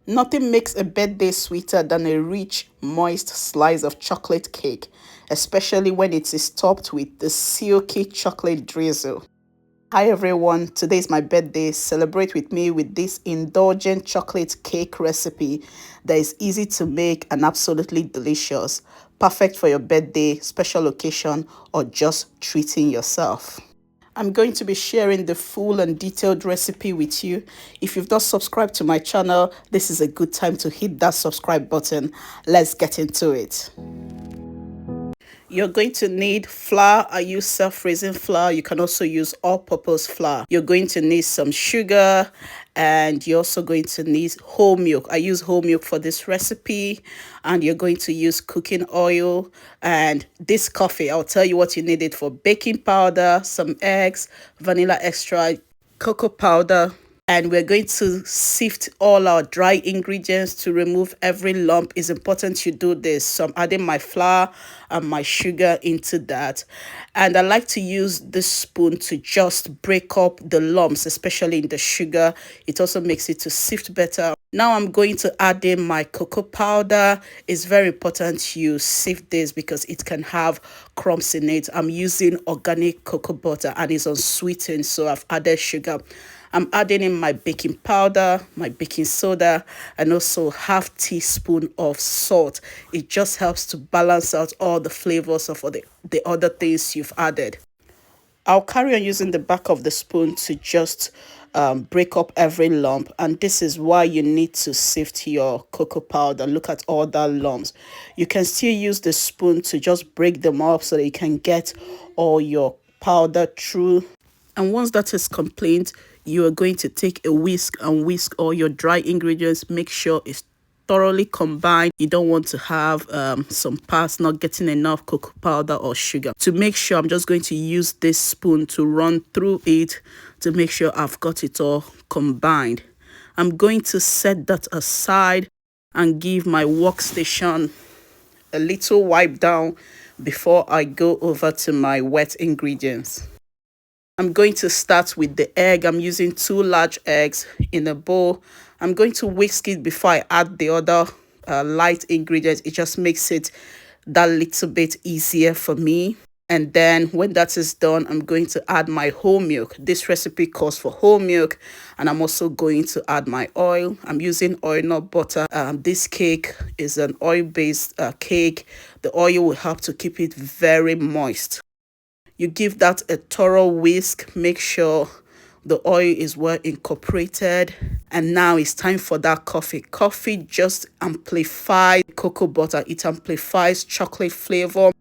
Nothing makes a birthday sweeter than a rich, moist slice of chocolate cake, especially when it is topped with the silky chocolate drizzle. Hi everyone, today is my birthday. Celebrate with me with this indulgent chocolate cake recipe that is easy to make and absolutely delicious. Perfect for your birthday, special occasion, or just treating yourself. I'm going to be sharing the full and detailed recipe with you. If you've not subscribed to my channel, this is a good time to hit that subscribe button. Let's get into it. You're going to need flour. I use self-raising flour. You can also use all-purpose flour. You're going to need some sugar, and you're also going to need whole milk. I use whole milk for this recipe, and you're going to use cooking oil and this coffee. I'll tell you what you need it for: baking powder, some eggs, vanilla extract, cocoa powder, and we're going to sift all our dry ingredients to remove every lump. It's important you do this. So I'm adding my flour and my sugar into that, and I like to use this spoon to just break up the lumps, especially in the sugar. It also makes it to sift better. Now I'm going to add in my cocoa powder. It's very important you sift this because it can have crumbs in it. I'm using organic cocoa butter and it's unsweetened, so I've added sugar. I'm adding in my baking powder, my baking soda, and also half teaspoon of salt. It just helps to balance out all the flavors of all the other things you've added. I'll carry on using the back of the spoon to just break up every lump, and this is why you need to sift your cocoa powder. Look at all the lumps. You can still use the spoon to just break them up so that you can get all your powder through. And once that is complete, you are going to take a whisk and whisk all your dry ingredients. Make sure it's thoroughly combined. You don't want to have some parts not getting enough cocoa powder or sugar. To make sure, I'm just going to use this spoon to run through it to make sure I've got it all combined. I'm going to set that aside and give my workstation a little wipe down before I go over to my wet ingredients. I'm going to start with the egg. I'm using 2 large eggs in a bowl. I'm going to whisk it before I add the other light ingredients. It just makes it that little bit easier for me. And then when that is done, I'm going to add my whole milk. This recipe calls for whole milk. And I'm also going to add my oil. I'm using oil, not butter. This cake is an oil-based cake. The oil will help to keep it very moist. You give that a thorough whisk. Make sure the oil is well incorporated. And now it's time for that coffee. Coffee just amplifies cocoa butter. It amplifies chocolate flavor.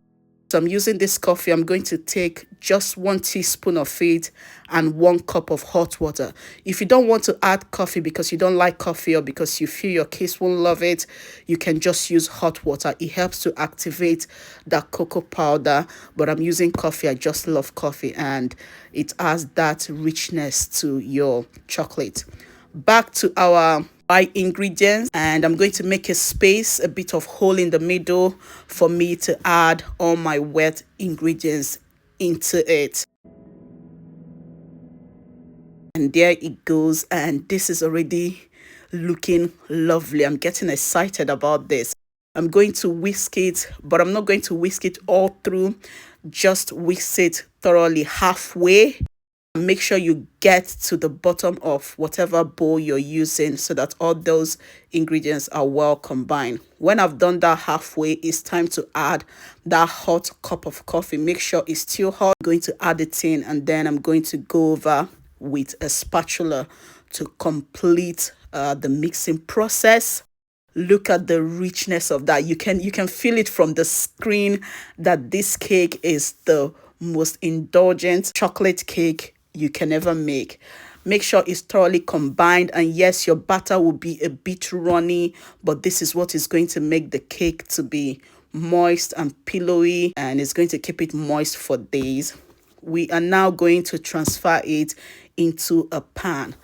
So I'm using this coffee. I'm going to take just 1 teaspoon of it and 1 cup of hot water. If you don't want to add coffee because you don't like coffee or because you feel your kids won't love it, you can just use hot water. It helps to activate that cocoa powder, but I'm using coffee. I just love coffee and it adds that richness to your chocolate. Back to our ingredients, and I'm going to make a space, a bit of hole in the middle for me to add all my wet ingredients into it. And there it goes, and this is already looking lovely. I'm getting excited about this. I'm going to whisk it, but I'm not going to whisk it all through. Just whisk it thoroughly halfway. Make sure you get to the bottom of whatever bowl you're using so that all those ingredients are well combined. When I've done that halfway, it's time to add that hot cup of coffee. Make sure it's still hot. I'm going to add it in, and then I'm going to go over with a spatula to complete the mixing process. Look at the richness of that. You can feel it from the screen that this cake is the most indulgent chocolate cake you can ever make. Make sure it's thoroughly combined, and yes, your batter will be a bit runny, but this is what is going to make the cake to be moist and pillowy, and it's going to keep it moist for days. We are now going to transfer it into a pan.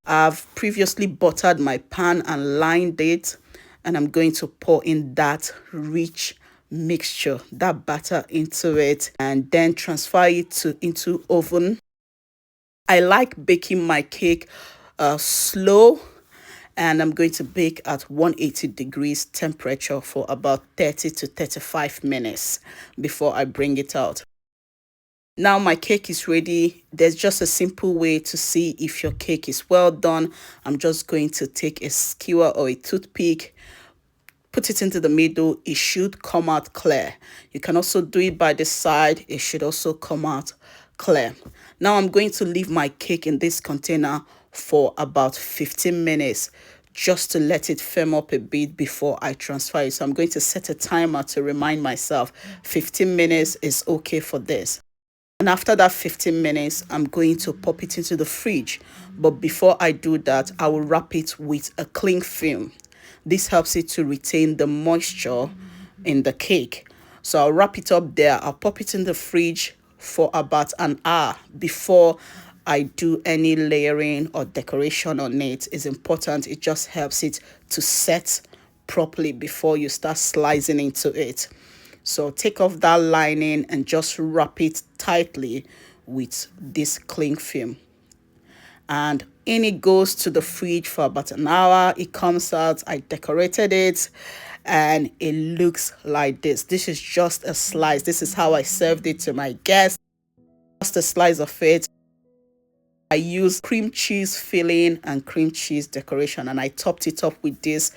I've previously buttered my pan and lined it, and I'm going to pour in that rich mixture, that batter into it, and then transfer it into oven. I like baking my cake slow, and I'm going to bake at 180 degrees temperature for about 30 to 35 minutes before I bring it out. Now my cake is ready. There's just a simple way to see if your cake is well done. I'm just going to take a skewer or a toothpick, put it into the middle. It should come out clear. You can also do it by the side. It should also come out clear. Now I'm going to leave my cake in this container for about 15 minutes just to let it firm up a bit before I transfer it. So I'm going to set a timer to remind myself 15 minutes is okay for this. And after that 15 minutes, I'm going to pop it into the fridge. But before I do that, I will wrap it with a cling film. This helps it to retain the moisture in the cake. So I'll wrap it up there. I'll pop it in the fridge for about an hour before I do any layering or decoration on it. It's important. It just helps it to set properly before you start slicing into it. So take off that lining and just wrap it tightly with this cling film. And in it goes to the fridge for about an hour. It comes out. I decorated it and it looks like this. This is just a slice. This is how I served it to my guests. Just a slice of it. I used cream cheese filling and cream cheese decoration, and I topped it up with this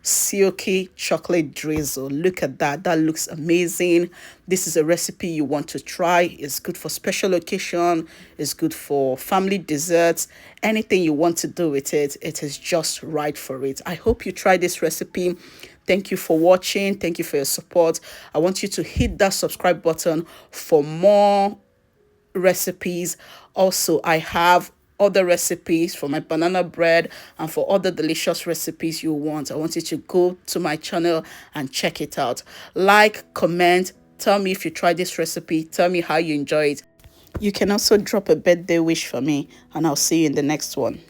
silky chocolate drizzle. Look at that. That looks amazing. This is a recipe you want to try. It's good for special occasion. It's good for family desserts. Anything you want to do with it, it is just right for it. I hope you try this recipe. Thank you for watching. Thank you for your support. I want you to hit that subscribe button for more recipes. Also, I have other recipes for my banana bread and for other delicious recipes you want. I want you to go to my channel and check it out. Like, comment, tell me if you tried this recipe, tell me how you enjoy it. You can also drop a birthday wish for me, and I'll see you in the next one.